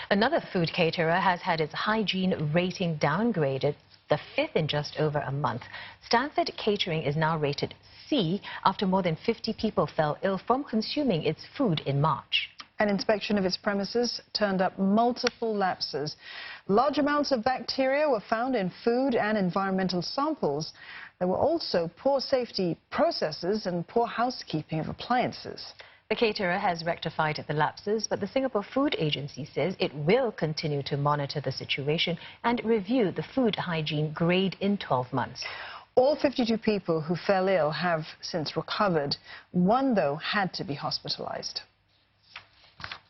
Another food caterer has had its hygiene rating downgraded, the fifth in just over a month. Stamford Catering is now rated C after more than 50 people fell ill from consuming its food in March. An inspection of its premises turned up multiple lapses. Large amounts of bacteria were found in food and environmental samples. There were also poor safety processes and poor housekeeping of appliances. The caterer has rectified the lapses, but the Singapore Food Agency says it will continue to monitor the situation and review the food hygiene grade in 12 months. All 52 people who fell ill have since recovered. One, though, had to be hospitalized.